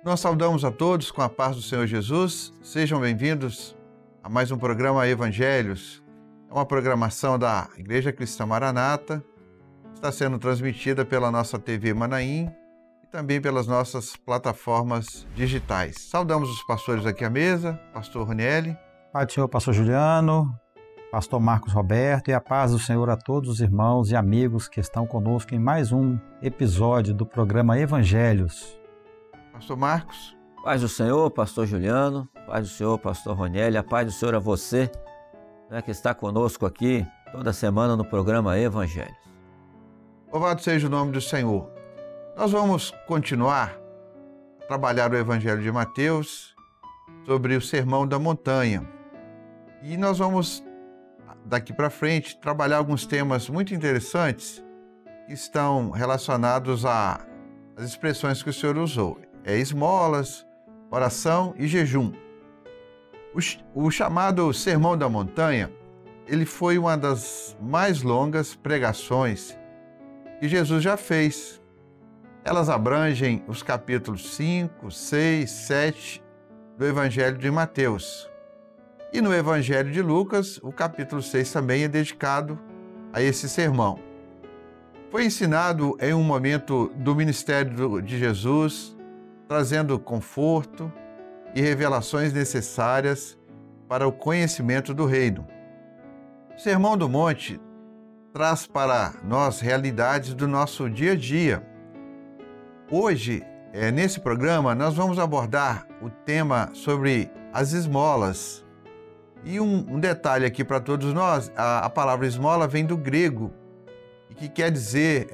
Nós saudamos a todos com a paz do Senhor Jesus. Sejam bem-vindos a mais um programa Evangelhos. É uma programação da Igreja Cristã Maranata. Está sendo transmitida pela nossa TV Manaim e também pelas nossas plataformas digitais. Saudamos os pastores aqui à mesa, pastor Ronieli. Pai do Senhor, pastor Juliano, pastor Marcos Roberto, e a paz do Senhor a todos os irmãos e amigos que estão conosco em mais um episódio do programa Evangelhos. Pastor Marcos. Paz do Senhor, pastor Juliano, paz do Senhor, pastor Ronieli, a paz do Senhor a você, que está conosco aqui toda semana no programa Evangelhos. Louvado seja o nome do Senhor. Nós vamos continuar a trabalhar o Evangelho de Mateus sobre o Sermão da Montanha. E nós vamos, daqui para frente, trabalhar alguns temas muito interessantes que estão relacionados às expressões que o Senhor usou. Esmolas, oração e jejum. O chamado Sermão da Montanha, ele foi uma das mais longas pregações que Jesus já fez. Elas abrangem os capítulos 5, 6, 7 do Evangelho de Mateus. E no Evangelho de Lucas, o capítulo 6 também é dedicado a esse sermão. Foi ensinado em um momento do ministério de Jesus, trazendo conforto e revelações necessárias para o conhecimento do reino. O Sermão do Monte traz para nós realidades do nosso dia a dia. Hoje, nesse programa, nós vamos abordar o tema sobre as esmolas. E um detalhe aqui para todos nós, a palavra esmola vem do grego, e que quer dizer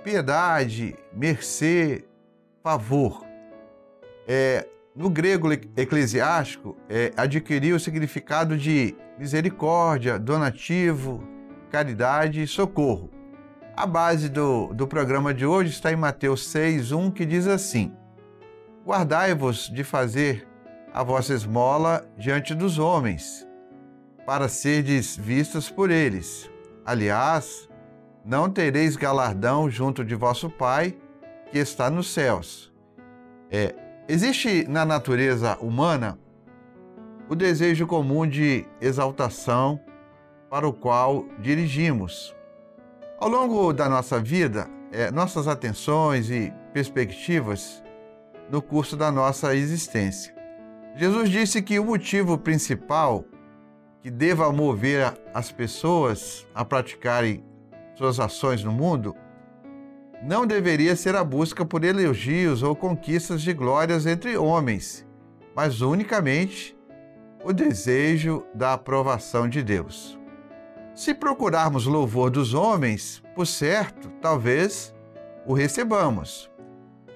piedade, mercê, favor. No grego eclesiástico, adquiriu o significado de misericórdia, donativo, caridade e socorro. A base do programa de hoje está em Mateus 6:1, que diz assim: guardai-vos de fazer a vossa esmola diante dos homens, para serdes vistos por eles. Aliás, não tereis galardão junto de vosso Pai, que está nos céus. Existe na natureza humana o desejo comum de exaltação para o qual dirigimos. Ao longo da nossa vida, nossas atenções e perspectivas no curso da nossa existência. Jesus disse que o motivo principal que deva mover as pessoas a praticarem suas ações no mundo não deveria ser a busca por elogios ou conquistas de glórias entre homens, mas unicamente o desejo da aprovação de Deus. Se procurarmos louvor dos homens, por certo, talvez o recebamos.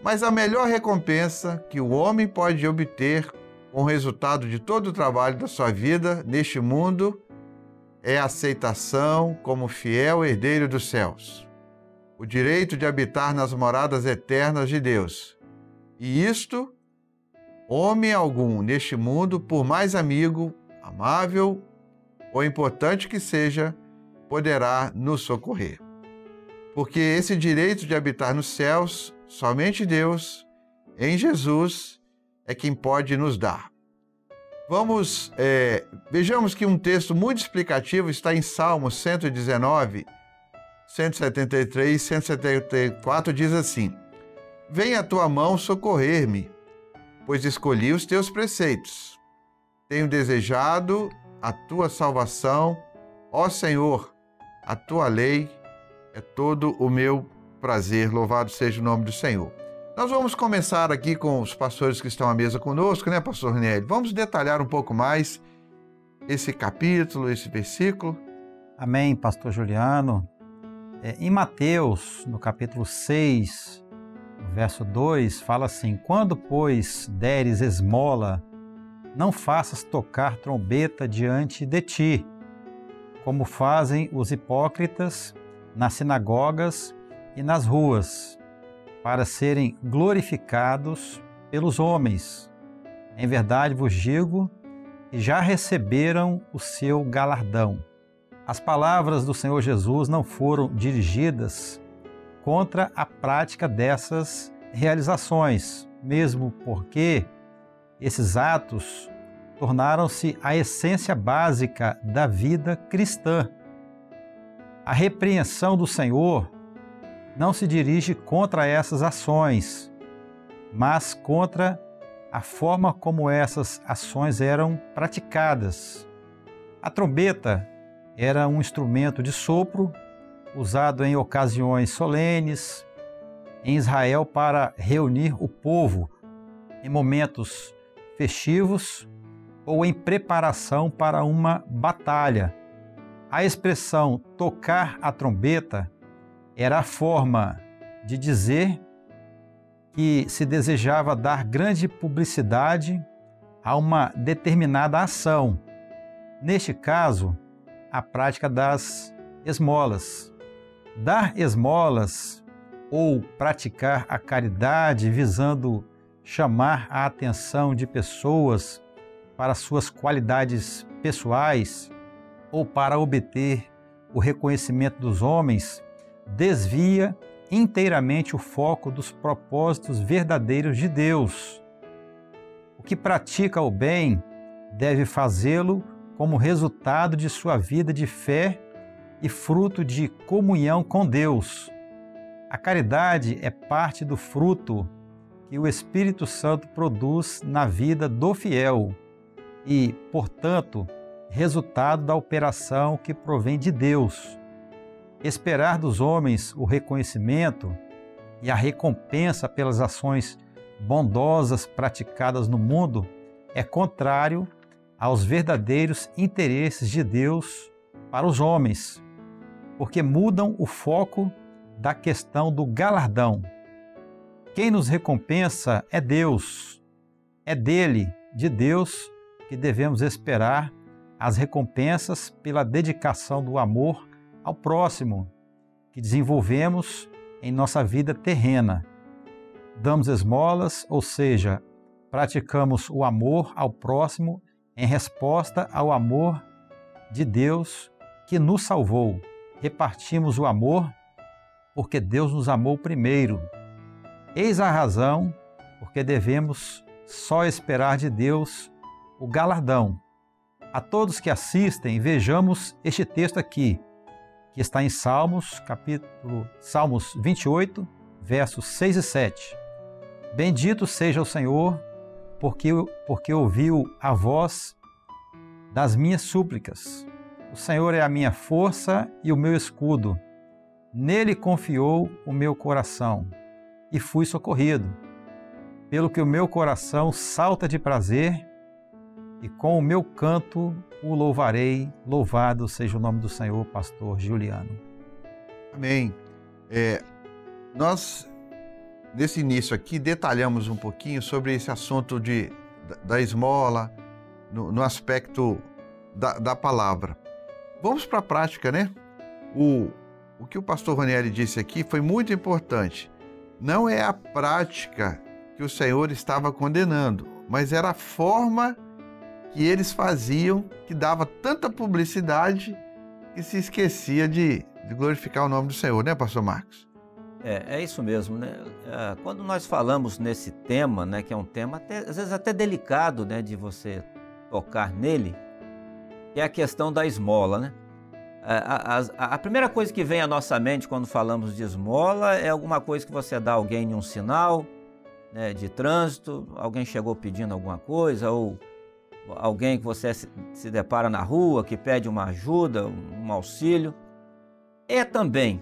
Mas a melhor recompensa que o homem pode obter com o resultado de todo o trabalho da sua vida neste mundo é a aceitação como fiel herdeiro dos céus. O direito de habitar nas moradas eternas de Deus. E isto, homem algum neste mundo, por mais amigo, amável ou importante que seja, poderá nos socorrer. Porque esse direito de habitar nos céus, somente Deus, em Jesus, é quem pode nos dar. Vejamos que um texto muito explicativo está em Salmos 119, 173 e 174, diz assim: venha a tua mão socorrer-me, pois escolhi os teus preceitos. Tenho desejado a tua salvação, ó Senhor, a tua lei é todo o meu prazer. Louvado seja o nome do Senhor. Nós vamos começar aqui com os pastores que estão à mesa conosco, pastor Ronieli? Vamos detalhar um pouco mais esse capítulo, esse versículo. Amém, pastor Juliano. Em Mateus, no capítulo 6, no verso 2, fala assim: quando, pois, deres esmola, não faças tocar trombeta diante de ti, como fazem os hipócritas nas sinagogas e nas ruas, para serem glorificados pelos homens. Em verdade vos digo que já receberam o seu galardão. As palavras do Senhor Jesus não foram dirigidas contra a prática dessas realizações, mesmo porque esses atos tornaram-se a essência básica da vida cristã. A repreensão do Senhor não se dirige contra essas ações, mas contra a forma como essas ações eram praticadas. A trombeta era um instrumento de sopro usado em ocasiões solenes em Israel para reunir o povo em momentos festivos ou em preparação para uma batalha. A expressão tocar a trombeta era a forma de dizer que se desejava dar grande publicidade a uma determinada ação. Neste caso, a prática das esmolas. Dar esmolas ou praticar a caridade visando chamar a atenção de pessoas para suas qualidades pessoais ou para obter o reconhecimento dos homens, desvia inteiramente o foco dos propósitos verdadeiros de Deus. O que pratica o bem deve fazê-lo como resultado de sua vida de fé e fruto de comunhão com Deus. A caridade é parte do fruto que o Espírito Santo produz na vida do fiel e, portanto, resultado da operação que provém de Deus. Esperar dos homens o reconhecimento e a recompensa pelas ações bondosas praticadas no mundo é contrário aos verdadeiros interesses de Deus para os homens, porque mudam o foco da questão do galardão. Quem nos recompensa é Deus. É dele, de Deus, que devemos esperar as recompensas pela dedicação do amor ao próximo que desenvolvemos em nossa vida terrena. Damos esmolas, ou seja, praticamos o amor ao próximo em resposta ao amor de Deus que nos salvou. Repartimos o amor porque Deus nos amou primeiro. Eis a razão porque devemos só esperar de Deus o galardão. A todos que assistem, vejamos este texto aqui, que está em Salmos 28, versos 6 e 7. Bendito seja o Senhor, porque ouviu a voz das minhas súplicas. O Senhor é a minha força e o meu escudo. Nele confiou o meu coração e fui socorrido. Pelo que o meu coração salta de prazer e com o meu canto o louvarei. Louvado seja o nome do Senhor, pastor Juliano. Amém. Nós, nesse início aqui, detalhamos um pouquinho sobre esse assunto da esmola, no aspecto da palavra. Vamos para a prática, né? O que o pastor Ranieri disse aqui foi muito importante. Não é a prática que o Senhor estava condenando, mas era a forma que eles faziam, que dava tanta publicidade que se esquecia de glorificar o nome do Senhor, né, pastor Marcos? É isso mesmo, né? Quando nós falamos nesse tema, né, que é um tema às vezes até delicado, né, de você tocar nele, que é a questão da esmola, né? A primeira coisa que vem à nossa mente quando falamos de esmola é alguma coisa que você dá a alguém em um sinal, né, de trânsito, alguém chegou pedindo alguma coisa, ou alguém que você se depara na rua, que pede uma ajuda, um auxílio. É também,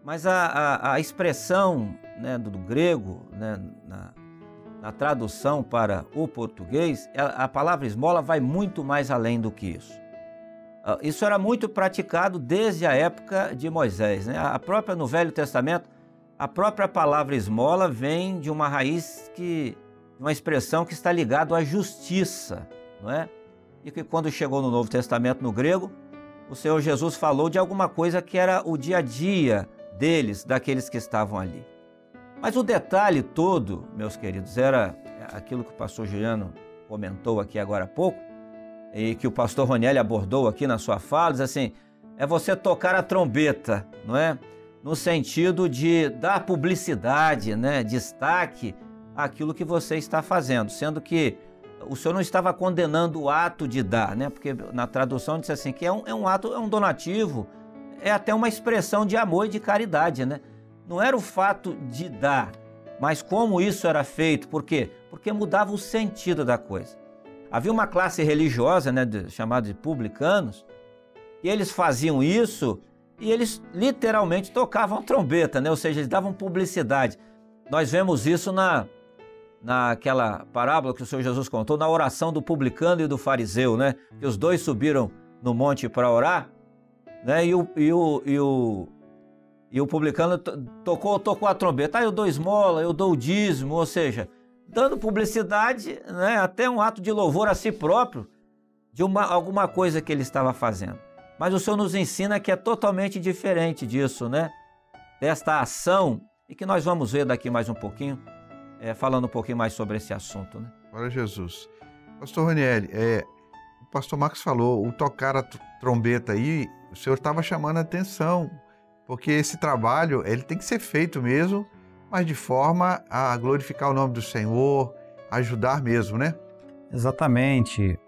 mas a expressão, né, do grego, né, na tradução para o português, a palavra esmola vai muito mais além do que isso. Isso era muito praticado desde a época de Moisés, né? A própria no Velho Testamento, a própria palavra esmola vem de uma raiz de uma expressão que está ligada à justiça, não é? E que quando chegou no Novo Testamento, no grego, o Senhor Jesus falou de alguma coisa que era o dia a dia deles, daqueles que estavam ali. Mas o detalhe todo, meus queridos, era aquilo que o pastor Juliano comentou aqui agora há pouco, e que o pastor Ranieri abordou aqui na sua fala, diz assim, é você tocar a trombeta, não é? No sentido de dar publicidade, né, destaque àquilo que você está fazendo, sendo que o Senhor não estava condenando o ato de dar, né? Porque na tradução diz assim que é um ato, é um donativo, é até uma expressão de amor e de caridade, né? Não era o fato de dar, mas como isso era feito. Por quê? Porque mudava o sentido da coisa. Havia uma classe religiosa, né, chamada de publicanos, e eles faziam isso e eles literalmente tocavam trombeta, né? Ou seja, eles davam publicidade. Nós vemos isso naquela parábola que o Senhor Jesus contou, na oração do publicano e do fariseu, né? Que os dois subiram no monte para orar, né? E o publicano tocou a trombeta. Eu dou esmola, eu dou o dízimo, ou seja, dando publicidade, né? Até um ato de louvor a si próprio de alguma coisa que ele estava fazendo. Mas o Senhor nos ensina que é totalmente diferente disso, né? Desta ação, e que nós vamos ver daqui mais um pouquinho, falando um pouquinho mais sobre esse assunto, né? Glória a Jesus. Pastor Ranieri, o pastor Marcos falou, o tocar a trombeta aí, o senhor estava chamando a atenção, porque esse trabalho, ele tem que ser feito mesmo, mas de forma a glorificar o nome do Senhor, ajudar mesmo, né? Exatamente.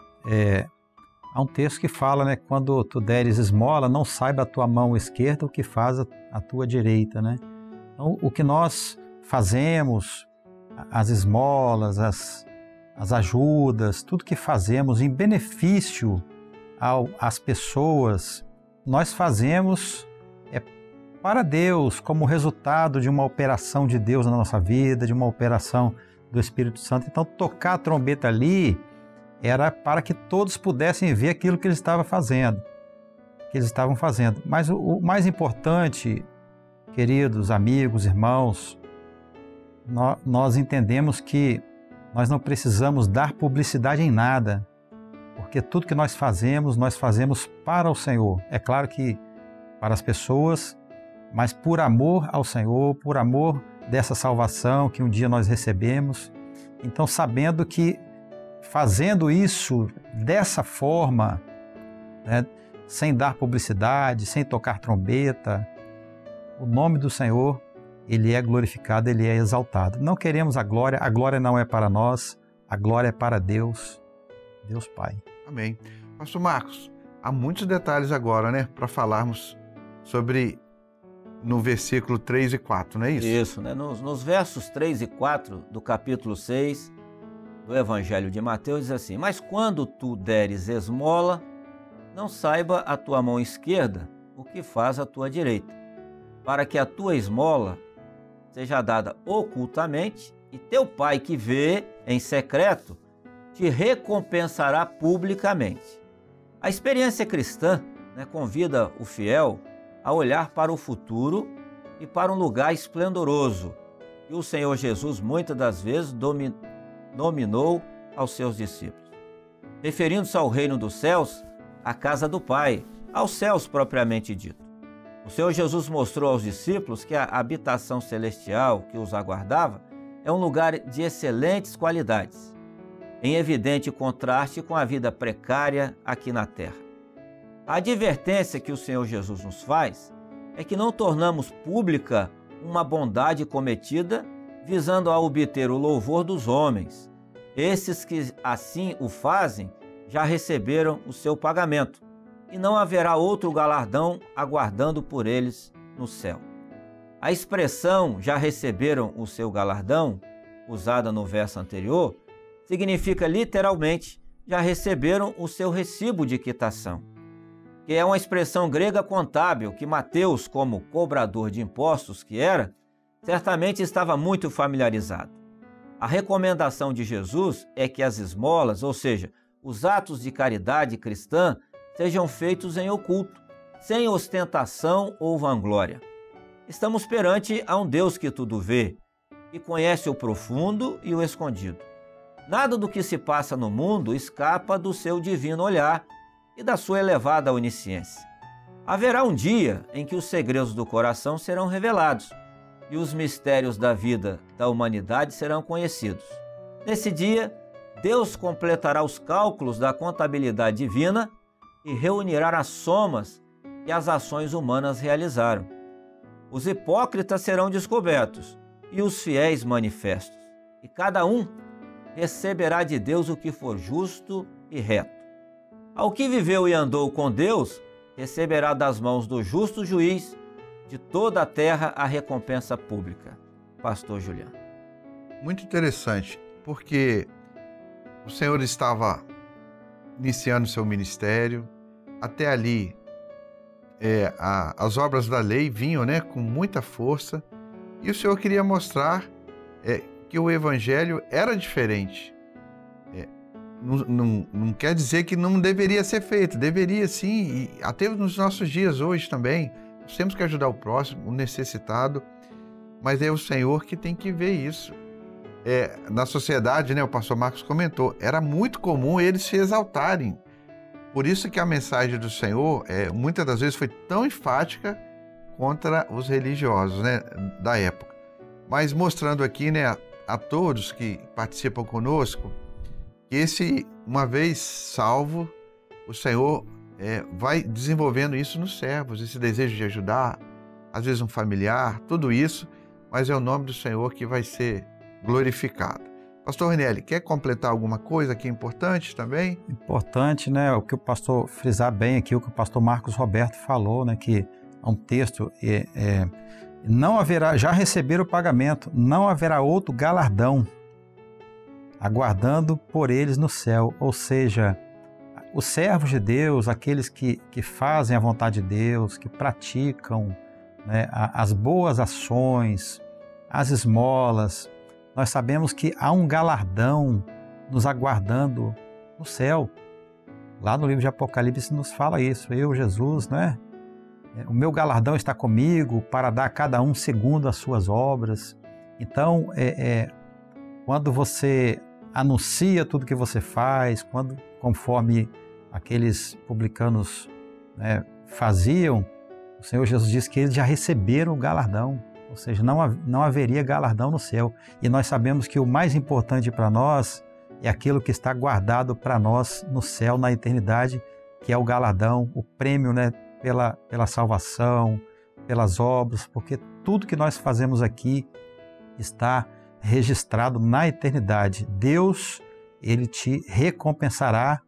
Há um texto que fala, né, quando tu deres esmola, não saiba a tua mão esquerda o que faz a tua direita, né? Então, o que nós fazemos, as esmolas, as ajudas, tudo que fazemos em benefício às pessoas, nós fazemos para Deus, como resultado de uma operação de Deus na nossa vida, de uma operação do Espírito Santo. Então, tocar a trombeta ali era para que todos pudessem ver aquilo que eles estavam fazendo. Mas o mais importante, queridos amigos, irmãos, nós entendemos que nós não precisamos dar publicidade em nada, porque tudo que nós fazemos para o Senhor. É claro que para as pessoas, mas por amor ao Senhor, por amor dessa salvação que um dia nós recebemos. Então, sabendo que fazendo isso dessa forma, né, sem dar publicidade, sem tocar trombeta, o nome do Senhor, ele é glorificado, ele é exaltado. Não queremos a glória não é para nós, a glória é para Deus, Deus Pai. Amém. Pastor Marcos, há muitos detalhes agora, né, para falarmos sobre no versículo 3 e 4, não é isso? Isso, né? Nos versos 3 e 4 do capítulo 6 do Evangelho de Mateus diz assim: mas quando tu deres esmola, não saiba a tua mão esquerda o que faz a tua direita, para que a tua esmola seja dada ocultamente, e teu pai que vê em secreto te recompensará publicamente. A experiência cristã, né, convida o fiel a olhar para o futuro e para um lugar esplendoroso que o Senhor Jesus muitas das vezes nominou aos seus discípulos. Referindo-se ao reino dos céus, a casa do Pai, aos céus propriamente dito. O Senhor Jesus mostrou aos discípulos que a habitação celestial que os aguardava é um lugar de excelentes qualidades, em evidente contraste com a vida precária aqui na terra. A advertência que o Senhor Jesus nos faz é que não tornamos pública uma bondade cometida visando a obter o louvor dos homens. Esses que assim o fazem já receberam o seu pagamento, e não haverá outro galardão aguardando por eles no céu. A expressão "já receberam o seu galardão", usada no verso anterior, significa literalmente "já receberam o seu recibo de quitação", que é uma expressão grega contábil que Mateus, como cobrador de impostos que era, certamente estava muito familiarizado. A recomendação de Jesus é que as esmolas, ou seja, os atos de caridade cristã, sejam feitos em oculto, sem ostentação ou vanglória. Estamos perante a um Deus que tudo vê, que conhece o profundo e o escondido. Nada do que se passa no mundo escapa do seu divino olhar e da sua elevada onisciência. Haverá um dia em que os segredos do coração serão revelados e os mistérios da vida da humanidade serão conhecidos. Nesse dia, Deus completará os cálculos da contabilidade divina e reunirá as somas que as ações humanas realizaram. Os hipócritas serão descobertos e os fiéis manifestos. e cada um receberá de Deus o que for justo e reto. Ao que viveu e andou com Deus, receberá das mãos do justo juiz de toda a terra a recompensa pública. Pastor Juliano. Muito interessante, porque o Senhor estava iniciando seu ministério, até ali as obras da lei vinham, né, com muita força, e o Senhor queria mostrar que o Evangelho era diferente. Não quer dizer que não deveria ser feito, deveria sim, e até nos nossos dias hoje também, nós temos que ajudar o próximo, o necessitado, mas é o Senhor que tem que ver isso. Na sociedade, né, o pastor Marcos comentou, era muito comum eles se exaltarem. Por isso que a mensagem do Senhor, muitas das vezes, foi tão enfática contra os religiosos, né, da época. Mas mostrando aqui, né, a todos que participam conosco, que uma vez salvo, o Senhor vai desenvolvendo isso nos servos, esse desejo de ajudar, às vezes um familiar, tudo isso, mas é o nome do Senhor que vai ser glorificado. Pastor Ranieri, quer completar alguma coisa que é importante também? Importante, né? O que o pastor frisar bem aqui, o que o pastor Marcos Roberto falou, né? Que é um texto, não haverá, já receberam o pagamento, não haverá outro galardão, aguardando por eles no céu. Ou seja, os servos de Deus, aqueles que fazem a vontade de Deus, que praticam, né, as boas ações, as esmolas, nós sabemos que há um galardão nos aguardando no céu. Lá no livro de Apocalipse nos fala isso. Eu, Jesus, né? O meu galardão está comigo para dar a cada um segundo as suas obras. Então, quando você anuncia tudo que você faz, conforme aqueles publicanos, né, faziam, o Senhor Jesus disse que eles já receberam o galardão. Ou seja, não haveria galardão no céu. E nós sabemos que o mais importante para nós é aquilo que está guardado para nós no céu, na eternidade, que é o galardão, o prêmio, né, pela salvação, pelas obras, porque tudo que nós fazemos aqui está registrado na eternidade. Deus, Ele te recompensará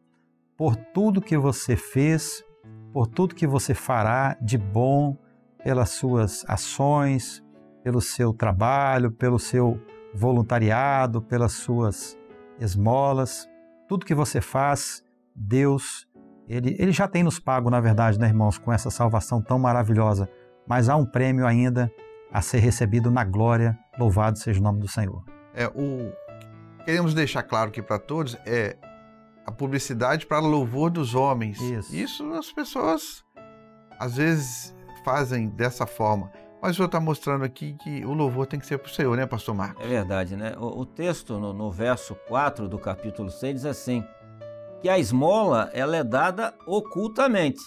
por tudo que você fez, por tudo que você fará de bom, pelas suas ações, pelo seu trabalho, pelo seu voluntariado, pelas suas esmolas. Tudo que você faz, Deus, Ele já tem nos pago, na verdade, né, irmãos, com essa salvação tão maravilhosa, mas há um prêmio ainda a ser recebido na glória. Louvado seja o nome do Senhor. Queremos deixar claro aqui para todos, a publicidade para louvor dos homens. Isso as pessoas, às vezes, fazem dessa forma. Mas o senhor está mostrando aqui que o louvor tem que ser para o Senhor, né, pastor Marcos? É verdade, né? O texto, no verso 4 do capítulo 6, diz assim, que a esmola, ela é dada ocultamente,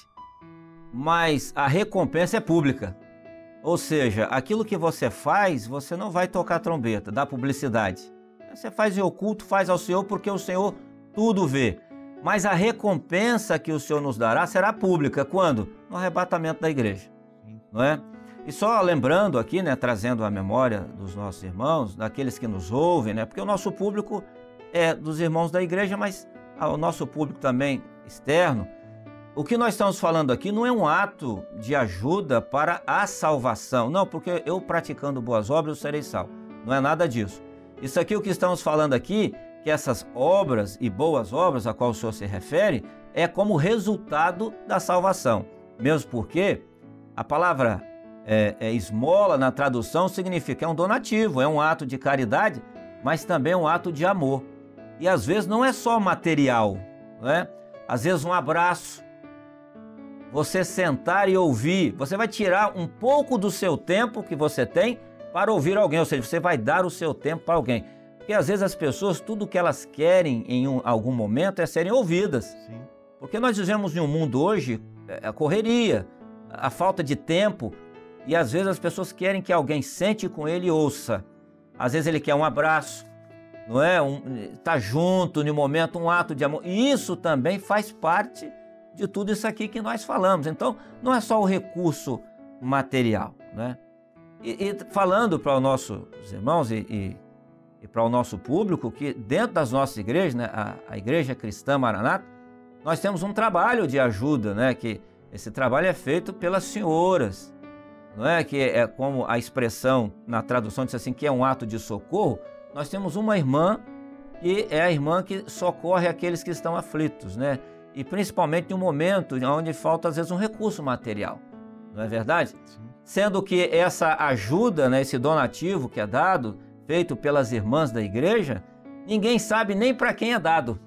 mas a recompensa é pública. Ou seja, aquilo que você faz, você não vai tocar trombeta, dar publicidade. Você faz em oculto, faz ao Senhor, porque o Senhor tudo vê. Mas a recompensa que o Senhor nos dará será pública. Quando? No arrebatamento da igreja. Não é? E só lembrando aqui, né, trazendo a memória dos nossos irmãos, daqueles que nos ouvem, né, porque o nosso público é dos irmãos da igreja, mas o nosso público também externo, o que nós estamos falando aqui não é um ato de ajuda para a salvação. Não, porque eu praticando boas obras eu serei salvo. Não é nada disso. Isso aqui, o que estamos falando aqui, que essas obras e boas obras a qual o Senhor se refere, é como resultado da salvação. Mesmo porque a palavra esmola na tradução significa, é um donativo, é um ato de caridade, mas também é um ato de amor. E às vezes não é só material, não é? Às vezes um abraço, você sentar e ouvir, você vai tirar um pouco do seu tempo que você tem para ouvir alguém, ou seja, você vai dar o seu tempo para alguém. Porque às vezes as pessoas, tudo que elas querem em algum momento é serem ouvidas. Sim. Porque nós vivemos em um mundo hoje, a correria, a falta de tempo, e às vezes as pessoas querem que alguém sente com ele e ouça. Às vezes ele quer um abraço, não é? Tá junto no momento, um ato de amor. E isso também faz parte de tudo isso aqui que nós falamos. Então, não é só o recurso material, né? E falando para os nossos irmãos, e e para o nosso público que dentro das nossas igrejas, né, a Igreja Cristã Maranata, nós temos um trabalho de ajuda, né, que esse trabalho é feito pelas senhoras, não é? Que é como a expressão na tradução diz assim, que é um ato de socorro. Nós temos uma irmã que é a irmã que socorre aqueles que estão aflitos, né? E principalmente em um momento onde falta às vezes um recurso material, não é verdade? Sim. Sendo que essa ajuda, né, esse donativo que é dado, feito pelas irmãs da igreja, ninguém sabe nem para quem é dado.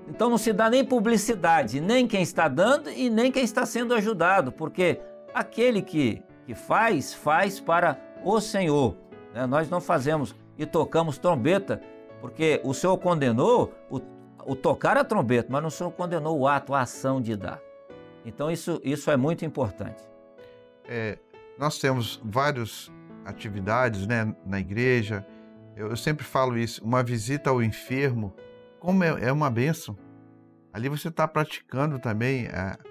Então não se dá nem publicidade, nem quem está dando e nem quem está sendo ajudado, porque aquele que faz para o Senhor, né? Nós não fazemos e tocamos trombeta, porque o Senhor condenou o tocar a trombeta, mas o Senhor condenou o ato, a ação de dar. Então isso é muito importante. Nós temos várias atividades, né, na igreja. Eu sempre falo isso, uma visita ao enfermo, como é uma bênção. Ali você está praticando também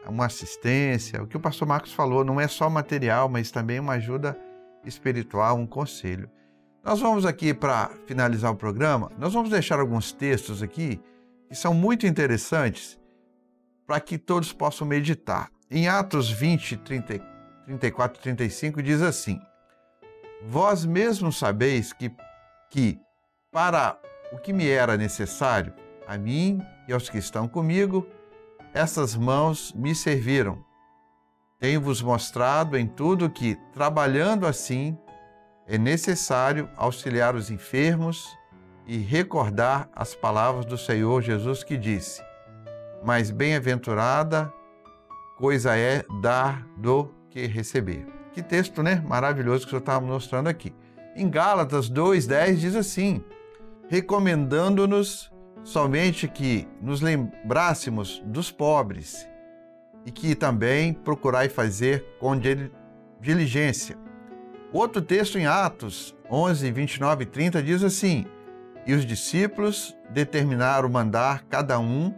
uma assistência. O que o pastor Marcos falou, não é só material, mas também uma ajuda espiritual, um conselho. Nós vamos aqui, para finalizar o programa, nós vamos deixar alguns textos aqui que são muito interessantes para que todos possam meditar. Em Atos 20, 34 e 35 diz assim: vós mesmos sabeis que para o que me era necessário, a mim e aos que estão comigo, essas mãos me serviram. Tenho-vos mostrado em tudo que, trabalhando assim, é necessário auxiliar os enfermos e recordar as palavras do Senhor Jesus que disse: mais bem-aventurada coisa é dar do que receber. Que texto, né? Maravilhoso que o senhor estava mostrando aqui. Em Gálatas 2:10 diz assim: recomendando-nos somente que nos lembrássemos dos pobres e que também procurai fazer com diligência. Outro texto em Atos 11, 29 e 30 diz assim: e os discípulos determinaram mandar cada um,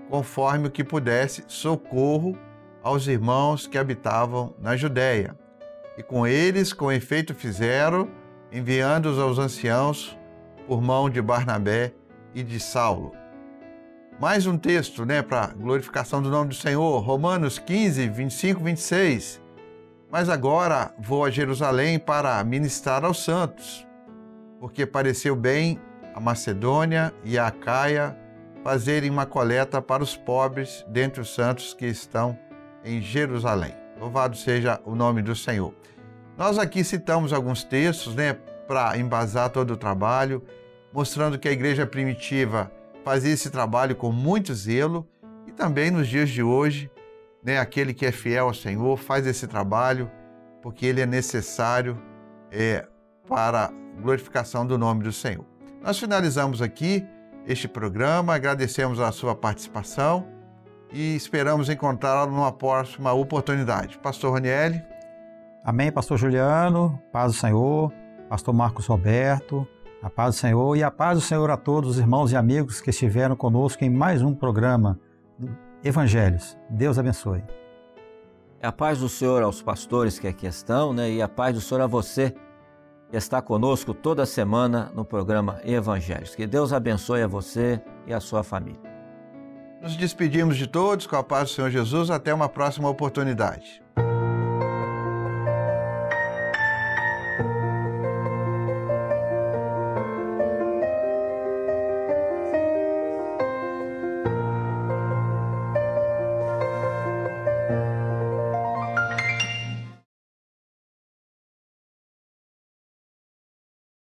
conforme o que pudesse, socorro aos irmãos que habitavam na Judéia. E com eles, com efeito, fizeram, enviando-os aos anciãos por mão de Barnabé e de Saulo. Mais um texto, né, para glorificação do nome do Senhor, Romanos 15, 25 e 26. Mas agora vou a Jerusalém para ministrar aos santos, porque pareceu bem a Macedônia e a Acaia fazerem uma coleta para os pobres dentre os santos que estão em Jerusalém. Louvado seja o nome do Senhor. Nós aqui citamos alguns textos, né, para embasar todo o trabalho, mostrando que a igreja primitiva fazia esse trabalho com muito zelo e também nos dias de hoje, né, aquele que é fiel ao Senhor faz esse trabalho porque ele é necessário para a glorificação do nome do Senhor. Nós finalizamos aqui este programa, agradecemos a sua participação e esperamos encontrá-lo numa próxima oportunidade. Pastor Ranieri. Amém, pastor Juliano, paz do Senhor, pastor Marcos Roberto, a paz do Senhor e a paz do Senhor a todos os irmãos e amigos que estiveram conosco em mais um programa do Evangelhos. Deus abençoe. A paz do Senhor aos pastores que aqui estão, né? E a paz do Senhor a você que está conosco toda semana no programa Evangelhos. Que Deus abençoe a você e a sua família. Nos despedimos de todos com a paz do Senhor Jesus. Até uma próxima oportunidade.